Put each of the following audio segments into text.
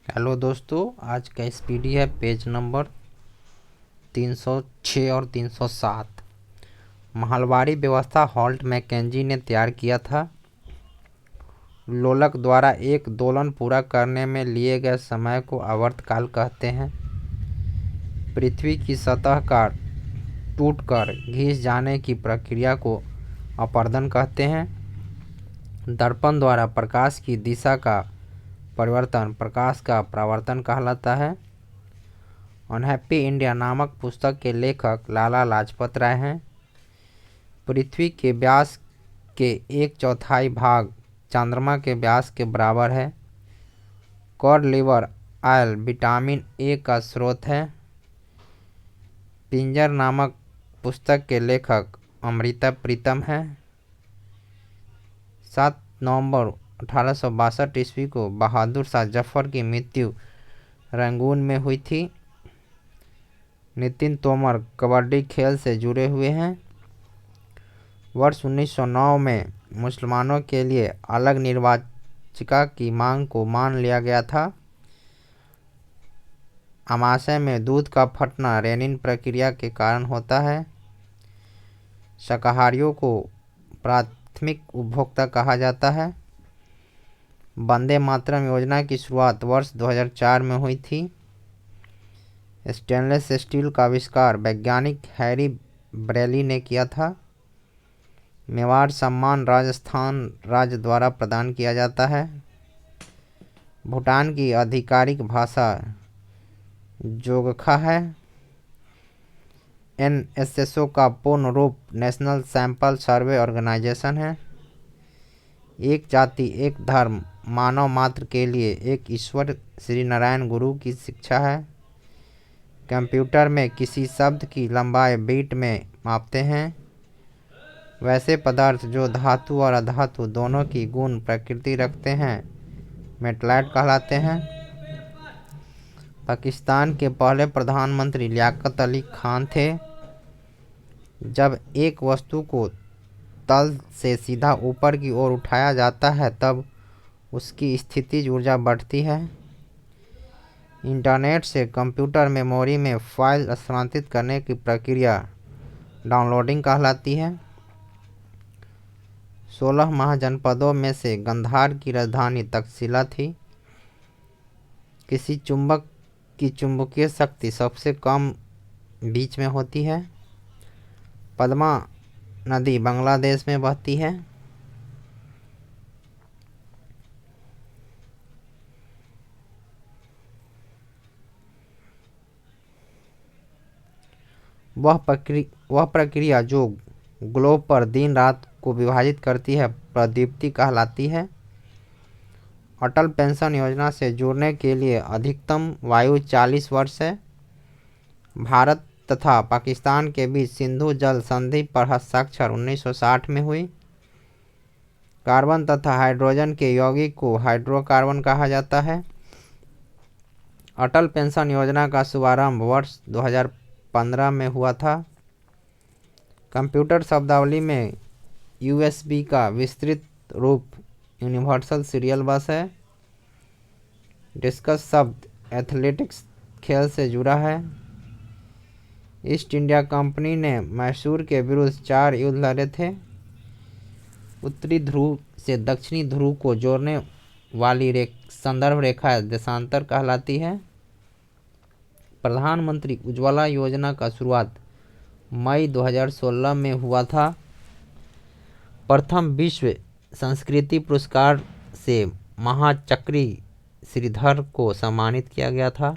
Hello दोस्तों, आज का इस पीडीएफ पेज नंबर 306 और 307 महलवाड़ी व्यवस्था हॉल्ट मैकेंजी ने तैयार किया था। लोलक द्वारा एक दोलन पूरा करने में लिए गए समय को आवर्तकाल कहते हैं। पृथ्वी की सतह का टूटकर घिस जाने की प्रक्रिया को अपर्दन कहते हैं। दर्पण द्वारा प्रकाश की दिशा का परिवर्तन प्रकाश का परावर्तन कहलाता है। अनहैप्पी इंडिया नामक पुस्तक के लेखक लाला लाजपत राय हैं। पृथ्वी के व्यास के 1/4 भाग चंद्रमा के व्यास के बराबर है। Cod liver oil vitamin A का स्रोत है। पिंजर नामक पुस्तक के लेखक अमृता प्रीतम हैं। 7 नवंबर 1862 ईस्वी को बहादुर शाह जफर की मृत्यु रंगून में हुई थी। नितिन तोमर कबड्डी खेल से जुड़े हुए हैं। वर्ष 1909 में मुसलमानों के लिए अलग निर्वाचिका की मांग को मान लिया गया था। अमाशय में दूध का फटना रेनिन प्रक्रिया के कारण होता है। शाकाहारियों को प्राथमिक उपभोक्ता कहा जाता है। वंदे मातरम योजना की शुरुआत वर्ष 2004 में हुई थी। स्टेनलेस स्टील का आविष्कार वैज्ञानिक हैरी ब्रेली ने किया था। मेवाड़ सम्मान राजस्थान राज्य द्वारा प्रदान किया जाता है। भूटान की आधिकारिक भाषा जोगखा है। एनएसएसओ का पूर्ण रूप नेशनल सैंपल सर्वे ऑर्गेनाइजेशन है। एक जाति एक धर्म मानव मात्र के लिए एक ईश्वर श्री नारायण गुरु की शिक्षा है। कंप्यूटर में किसी शब्द की लंबाई बीट में मापते हैं। वैसे पदार्थ जो धातु और अधातु दोनों की गुण प्रकृति रखते हैं मेटलाइट कहलाते हैं। पाकिस्तान के पहले प्रधानमंत्री लियाकत अली खान थे। जब एक वस्तु को तल से सीधा ऊपर की ओर उठाया जाता है तब उसकी स्थितिज ऊर्जा बढ़ती है। इंटरनेट से कंप्यूटर मेमोरी में फाइल स्थानांतरित करने की प्रक्रिया डाउनलोडिंग कहलाती है। 16 महाजनपदों में से गांधार की राजधानी तक्षशिला थी। किसी चुंबक की चुंबकीय शक्ति सबसे कम बीच में होती है। पद्मा नदी बांग्लादेश में बहती है। वह प्रक्रिया जो ग्लोब पर दिन रात को विभाजित करती है प्रदीप्ति कहलाती है। अटल पेंशन योजना से जुड़ने के लिए अधिकतम आयु 40 वर्ष है। भारत तथा पाकिस्तान के बीच सिंधु जल संधि पर हस्ताक्षर 1960 में हुई। कार्बन तथा हाइड्रोजन के यौगिक को हाइड्रोकार्बन कहा जाता है। अटल पेंशन योजना का शुभारंभ वर्ष 2015 में हुआ था। कंप्यूटर शब्दावली में यूएसबी का विस्तृत रूप यूनिवर्सल सीरियल बस है। डिस्कस शब्द एथलेटिक्स खेल से जुड़ा है। ईस्ट इंडिया कंपनी ने मैसूर के विरुद्ध 4 युद्ध लड़े थे। उत्तरी ध्रुव से दक्षिणी ध्रुव को जोड़ने वाली संदर्भ रेखा देशांतर कहलाती है। प्रधानमंत्री उज्ज्वला योजना का शुरुआत मई 2016 में हुआ था। प्रथम विश्व संस्कृति पुरस्कार से महाचक्री श्रीधर को सम्मानित किया गया था।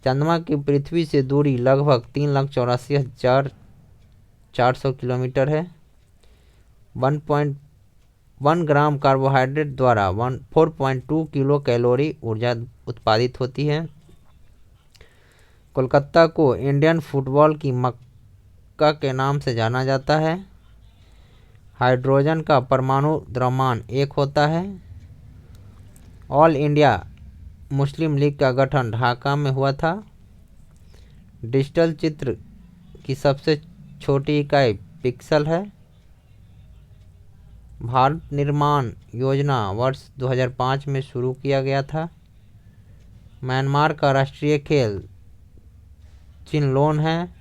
चंद्रमा की पृथ्वी से दूरी लगभग 3,84,400 किलोमीटर है। 1.1 ग्राम कार्बोहाइड्रेट द्वारा 4.2 किलो कैलोरी ऊर्जा उत्पादित होती है। कोलकाता को इंडियन फुटबॉल की मक्का के नाम से जाना जाता है। हाइड्रोजन का परमाणु द्रव्यमान 1 होता है। ऑल इंडिया मुस्लिम लीग का गठन ढाका में हुआ था। डिजिटल चित्र की सबसे छोटी इकाई पिक्सल है। भारत निर्माण योजना वर्ष 2005 में शुरू किया गया था। म्यांमार का राष्ट्रीय खेल चिनलोन है।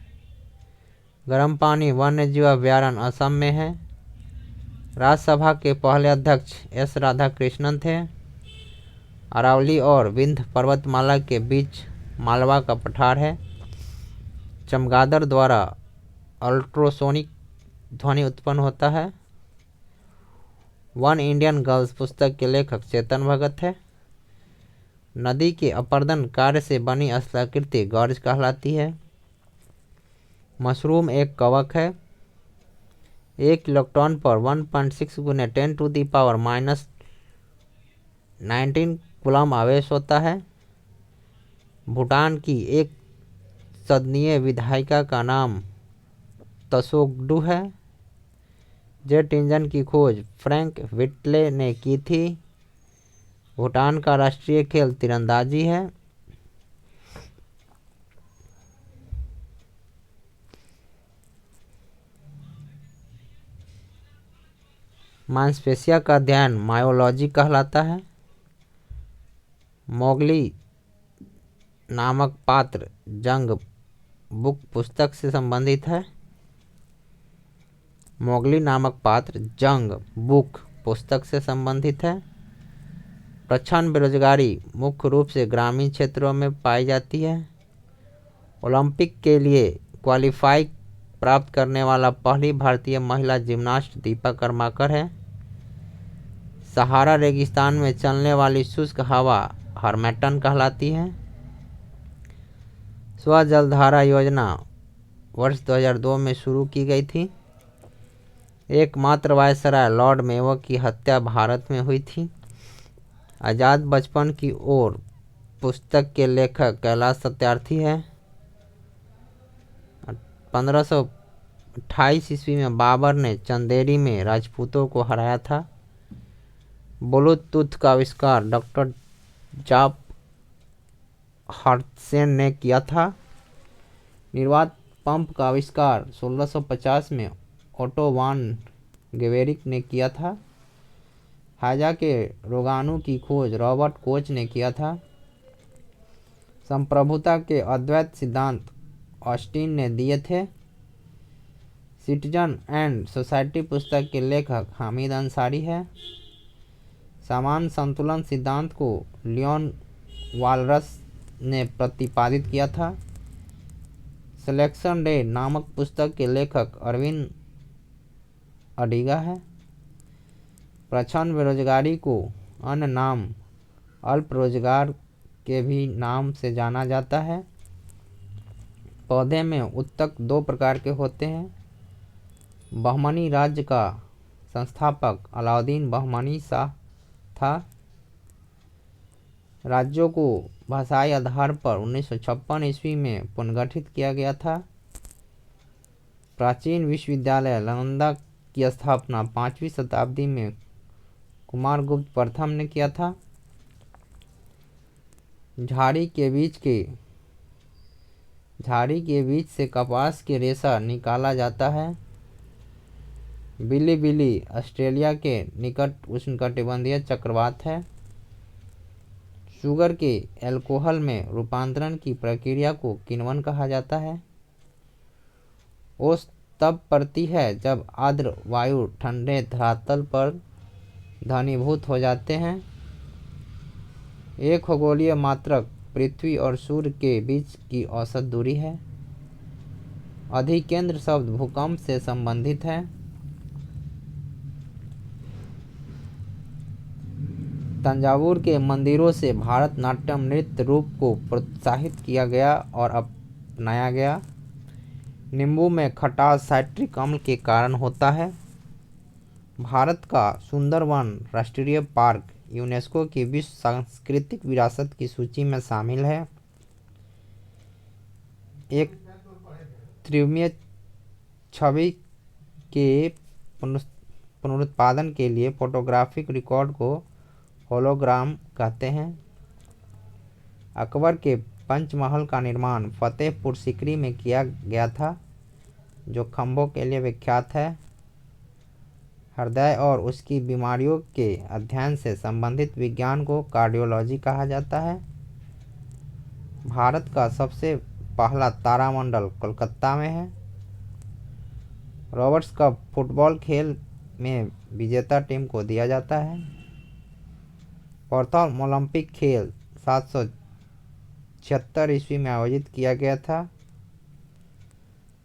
गर्म पानी वन्यजीव अभयारण्य असम में है। राज्यसभा के पहले अध्यक्ष एस राधाकृष्णन थे। अरावली और विंध्य पर्वतमाला के बीच मालवा का पठार है। चमगादड़ द्वारा अल्ट्रासोनिक ध्वनि उत्पन्न होता है। वन इंडियन गर्ल्स पुस्तक के लेखक चेतन भगत है। नदी के अपर्दन कार्य से बनी स्थलाकृति गॉर्ज कहलाती है। मशरूम एक कवक है। 1 इलेक्ट्रॉन पर 1.6 गुने 10⁻⁻19 कूलम आवेश होता है। भूटान की एक सदनीय विधायिका का नाम त्सोग्डू है। जेट इंजन की खोज फ्रैंक व्हिटले ने की थी। भूटान का राष्ट्रीय खेल तीरंदाजी है। मांसपेशियों का अध्ययन मायोलॉजी कहलाता है। मोगली नामक पात्र जंग बुक पुस्तक से संबंधित है। मोगली नामक पात्र जंग बुक पुस्तक से संबंधित है। प्रच्छन्न बेरोजगारी मुख्य रूप से ग्रामीण क्षेत्रों में पाई जाती है। ओलंपिक के लिए क्वालिफाई प्राप्त करने वाला पहली भारतीय महिला जिम्नास्ट दीपा कर्माकर है। सहारा रेगिस्तान में चलने वाली शुष्क हवा हर्मेटन कहलाती है। स्व जलधारा योजना वर्ष 2002 में शुरू की गई थी। एकमात्र वायसराय लॉर्ड मेयो की हत्या भारत में हुई थी। आज़ाद बचपन की ओर पुस्तक के लेखक कैलाश सत्यार्थी है। 1528 ईस्वी में बाबर ने चंदेरी में राजपूतों को हराया था। ब्लूटूथ का आविष्कार डॉक्टर जाप हर्त्सेन ने किया था। निर्वात पंप का आविष्कार 1650 में ओटो वान गेवेरिक ने किया था। हैजा के रोगाणु की खोज रॉबर्ट कोच ने किया था। संप्रभुता के अद्वैत सिद्धांत ऑस्टिन ने दिए थे। सिटीजन एंड सोसाइटी पुस्तक के लेखक हामिद अंसारी है। समान संतुलन सिद्धांत को लियोन वालरस ने प्रतिपादित किया था। सिलेक्शन डे नामक पुस्तक के लेखक अरविंद अडिगा है। प्रच्छन्न बेरोजगारी को अन्य नाम अल्प रोजगार के भी नाम से जाना जाता है। पौधे में उत्तक 2 प्रकार के होते हैं। बहमनी राज्य का संस्थापक अलाउद्दीन बहमनी शाह था। राज्यों को भाषाई आधार पर 1956 ईस्वी में पुनर्गठित किया गया था। प्राचीन विश्वविद्यालय नालंदा की स्थापना 5वीं शताब्दी में कुमारगुप्त प्रथम ने किया था। झाड़ी के बीच से कपास के रेशा निकाला जाता है। बिलीबिली ऑस्ट्रेलिया के निकट उष्णकटिबंधीय चक्रवात है। शुगर के अल्कोहल में रूपांतरण की प्रक्रिया को किण्वन कहा जाता है। ओस तब पड़ती है जब आर्द्र वायु ठंडे धरातल पर घनीभूत हो जाते हैं। एक खगोलीय मात्रक पृथ्वी और सूर्य के बीच की औसत दूरी है। अधिकेंद्र शब्द भूकंप से संबंधित है। तंजावुर के मंदिरों से भारतनाट्यम नृत्य रूप को प्रोत्साहित किया गया और अपनाया गया। नींबू में खटास साइट्रिक अम्ल के कारण होता है। भारत का सुंदरवन राष्ट्रीय पार्क यूनेस्को की विश्व सांस्कृतिक विरासत की सूची में शामिल है। एक त्रिविमीय छवि के पुनरुत्पादन के लिए फोटोग्राफिक रिकॉर्ड को होलोग्राम कहते हैं। अकबर के पंचमहल का निर्माण फतेहपुर सीकरी में किया गया था, जो खंभों के लिए विख्यात है। हृदय और उसकी बीमारियों के अध्ययन से संबंधित विज्ञान को कार्डियोलॉजी कहा जाता है। भारत का सबसे पहला तारामंडल कोलकाता में है। रॉबर्ट्स कप फुटबॉल खेल में विजेता टीम को दिया जाता है। प्रथम ओलंपिक खेल 776 ईस्वी में आयोजित किया गया था।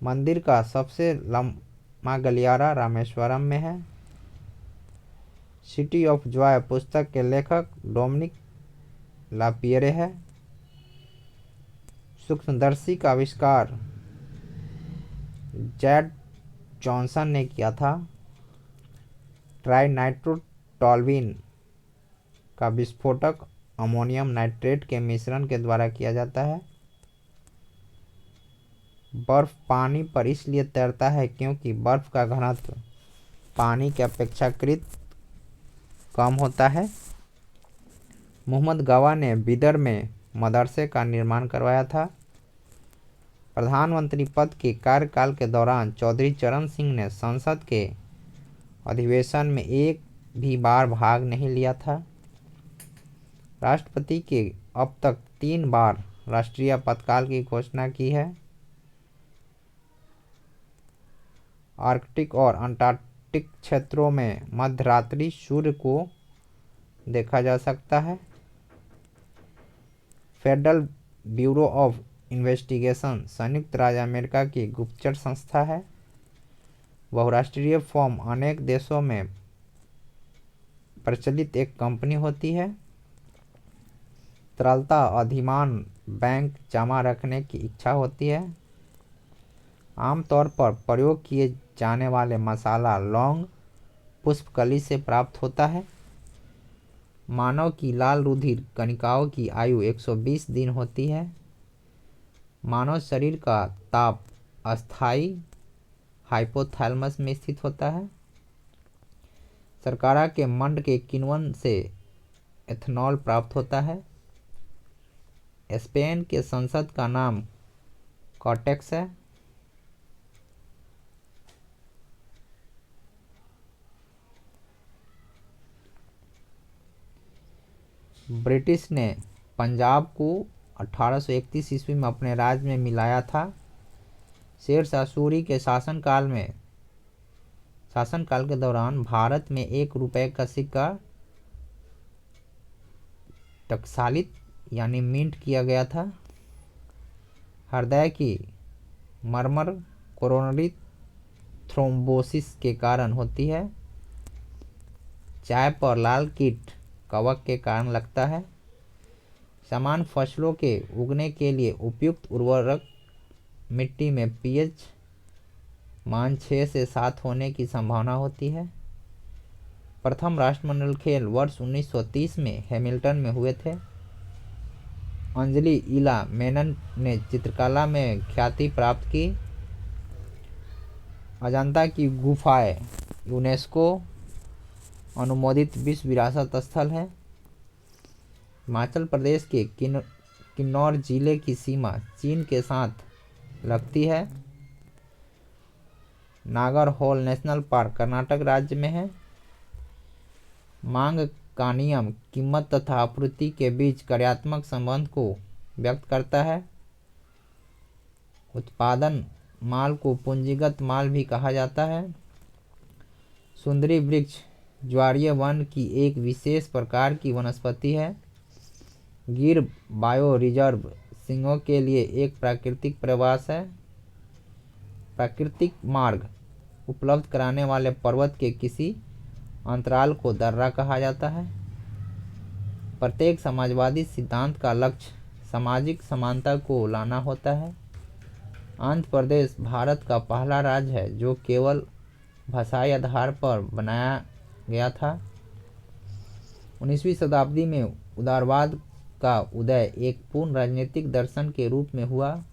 मंदिर का सबसे लंबा गलियारा रामेश्वरम में है। सिटी ऑफ जॉय पुस्तक के लेखक डोमिनिक लापियरे है। सूक्ष्मदर्शी का आविष्कार जैड जॉनसन ने किया था। ट्राइनाइट्रोटॉल्यूएन का विस्फोटक अमोनियम नाइट्रेट के मिश्रण के द्वारा किया जाता है। बर्फ पानी पर इसलिए तैरता है क्योंकि बर्फ का घनत्व पानी के अपेक्षाकृत कम होता है। मोहम्मद गवा ने बिदर में मदरसे का निर्माण करवाया था। प्रधानमंत्री पद के कार्यकाल के दौरान चौधरी चरण सिंह ने संसद के अधिवेशन में एक भी बार भाग नहीं लिया था। राष्ट्रपति के अब तक 3 बार राष्ट्रीय आपातकाल की घोषणा की है। आर्कटिक और अंटार्कटिक क्षेत्रों में मध्यरात्रि सूर्य को देखा जा सकता है। फेडरल ब्यूरो ऑफ इन्वेस्टिगेशन संयुक्त राज्य अमेरिका की गुप्तचर संस्था है। बहुराष्ट्रीय फर्म अनेक देशों में प्रचलित एक कंपनी होती है। तरलता अधिमान बैंक जमा रखने की इच्छा होती है। आमतौर पर प्रयोग किए जाने वाले मसाला लौंग पुष्पकली से प्राप्त होता है। मानव की लाल रुधिर कणिकाओं की आयु 120 दिन होती है। मानव शरीर का ताप अस्थायी हाइपोथैलेमस में स्थित होता है। शर्करा के मंड के किण्वन से एथेनॉल प्राप्त होता है। स्पेन के संसद का नाम कॉर्टेक्स है। ब्रिटिश ने पंजाब को 1831 ईस्वी में अपने राज्य में मिलाया था। शेरशाह सूरी के शासनकाल के दौरान भारत में 1 रुपए का सिक्का टकसालित यानी मिंट किया गया था। हृदय की मरमर कोरोनरी थ्रोम्बोसिस के कारण होती है। चाय पर लाल कीट कवक के कारण लगता है। समान फसलों के उगने के लिए उपयुक्त उर्वरक मिट्टी में पीएच मान 6 से 7 होने की संभावना होती है। प्रथम राष्ट्रमंडल खेल वर्ष 1930 में हैमिल्टन में हुए थे। अंजलि इला मेनन ने चित्रकला में ख्याति प्राप्त की। अजंता की गुफाएं यूनेस्को अनुमोदित विश्व विरासत स्थल है। हिमाचल प्रदेश के किन्नौर जिले की सीमा चीन के साथ लगती है। नागरहोल नेशनल पार्क कर्नाटक राज्य में है। मांग का नियम कीमत तथा आपूर्ति के बीच कार्यात्मक संबंध को व्यक्त करता है। उत्पादन माल को पूंजीगत माल भी कहा जाता है। सुंदरी वृक्ष ज्वारीय वन की एक विशेष प्रकार की वनस्पति है। गिर बायो रिजर्व सिंहों के लिए एक प्राकृतिक प्रवास है। प्राकृतिक मार्ग उपलब्ध कराने वाले पर्वत के किसी अंतराल को दर्रा कहा जाता है। प्रत्येक समाजवादी सिद्धांत का लक्ष्य सामाजिक समानता को लाना होता है। आंध्र प्रदेश भारत का पहला राज्य है जो केवल भाषाई आधार पर बनाया गया था। 19वीं शताब्दी में उदारवाद का उदय एक पूर्ण राजनीतिक दर्शन के रूप में हुआ।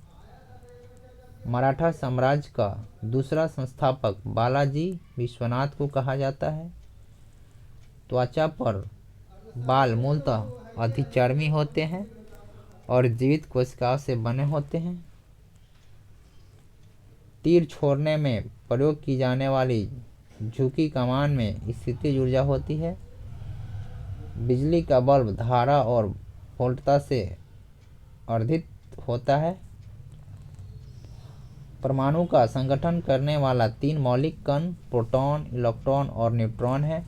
मराठा साम्राज्य का दूसरा संस्थापक बालाजी विश्वनाथ को कहा जाता है। त्वचा पर बाल मूलतः अधिचर्मी होते हैं और जीवित कोशिकाओं से बने होते हैं। तीर छोड़ने में प्रयोग की जाने वाली झुकी कमान में स्थितिज ऊर्जा होती है। बिजली का बल्ब धारा और वोल्टता से अर्धित होता है। परमाणु का संगठन करने वाला 3 मौलिक कण प्रोटॉन, इलेक्ट्रॉन और न्यूट्रॉन है।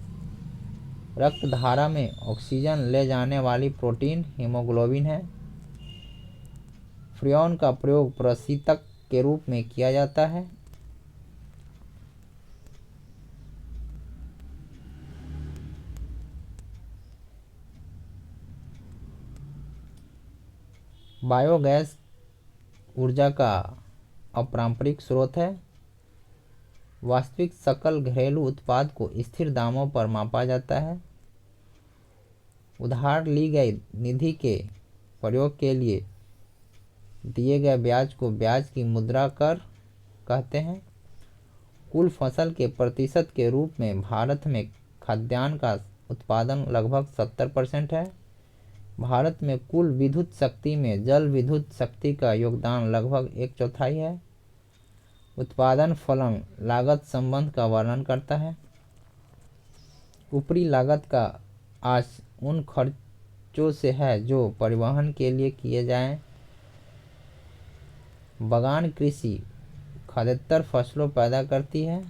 रक्त धारा में ऑक्सीजन ले जाने वाली प्रोटीन हीमोग्लोबिन है। फ्रेयॉन का प्रयोग प्रशीतक के रूप में किया जाता है। बायोगैस ऊर्जा का अपारंपरिक स्रोत है। वास्तविक सकल घरेलू उत्पाद को स्थिर दामों पर मापा जाता है। उधार ली गई निधि के प्रयोग के लिए दिए गए ब्याज को ब्याज की मुद्रा कर कहते हैं। कुल फसल के प्रतिशत के रूप में भारत में खाद्यान्न का उत्पादन लगभग 70% है। भारत में कुल विद्युत शक्ति में जल विद्युत शक्ति का योगदान लगभग 1/4 है। उत्पादन फलन लागत संबंध का वर्णन करता है। ऊपरी लागत का आश उन खर्चों से है जो परिवहन के लिए किए जाएं। बागान कृषि खाद्येतर फसलों पैदा करती है।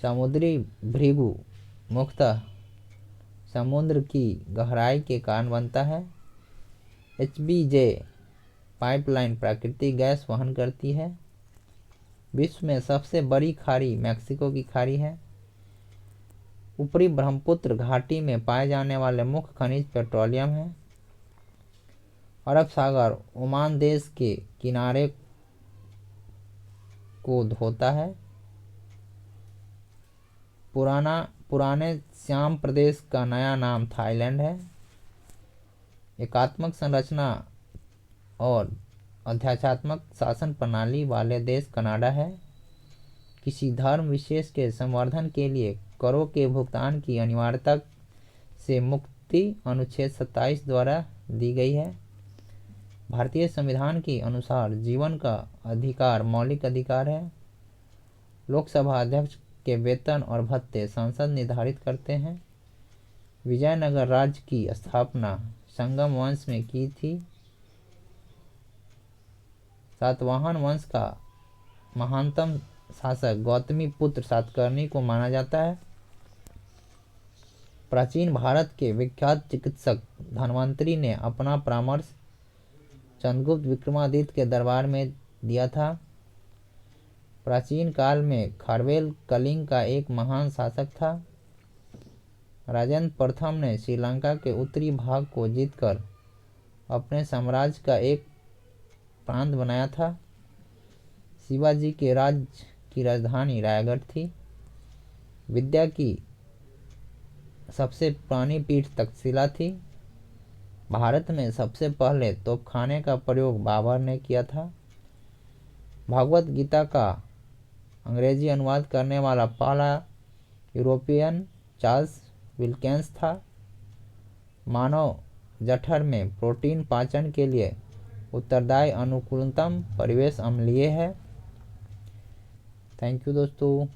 समुद्री भृगु मुख्यतः समुद्र की गहराई के कारण बनता है। HBJ पाइपलाइन प्राकृतिक गैस वहन करती है। विश्व में सबसे बड़ी खाड़ी मैक्सिको की खाड़ी है। ऊपरी ब्रह्मपुत्र घाटी में पाए जाने वाले मुख्य खनिज पेट्रोलियम है। अरब सागर ओमान देश के किनारे को धोता है। पुराने श्याम प्रदेश का नया नाम थाईलैंड है। एकात्मक संरचना और अध्यात्मात्मक शासन प्रणाली वाले देश कनाडा है। किसी धर्म विशेष के संवर्धन के लिए करों के भुगतान की अनिवार्यता से मुक्ति अनुच्छेद 27 द्वारा दी गई है। भारतीय संविधान के अनुसार जीवन का अधिकार मौलिक अधिकार है। लोकसभा अध्यक्ष के वेतन और भत्ते संसद निर्धारित करते हैं। विजयनगर राज्य की स्थापना संगम वंश में की थी। सातवाहन वंश का महानतम शासक गौतमी पुत्र सातकर्णी को माना जाता है। प्राचीन भारत के विख्यात चिकित्सक धन्वंतरी ने अपना परामर्श चंद्रगुप्त विक्रमादित्य के दरबार में दिया था। प्राचीन काल में खारवेल कलिंग का एक महान शासक था। राजेंद्र प्रथम ने श्रीलंका के उत्तरी भाग को जीतकर अपने साम्राज्य का एक प्रांत बनाया था। शिवाजी के राज्य की राजधानी रायगढ़ थी। विद्या की सबसे पुरानी पीठ तक्षशिला थी। भारत में सबसे पहले तोपखाने का प्रयोग बाबर ने किया था। भगवत गीता का अंग्रेजी अनुवाद करने वाला पहला यूरोपियन चार्ल्स विल्किंस था। मानव जठर में प्रोटीन पाचन के लिए उत्तरदायी अनुकूलतम परिवेश अम्लीय है। थैंक यू दोस्तों।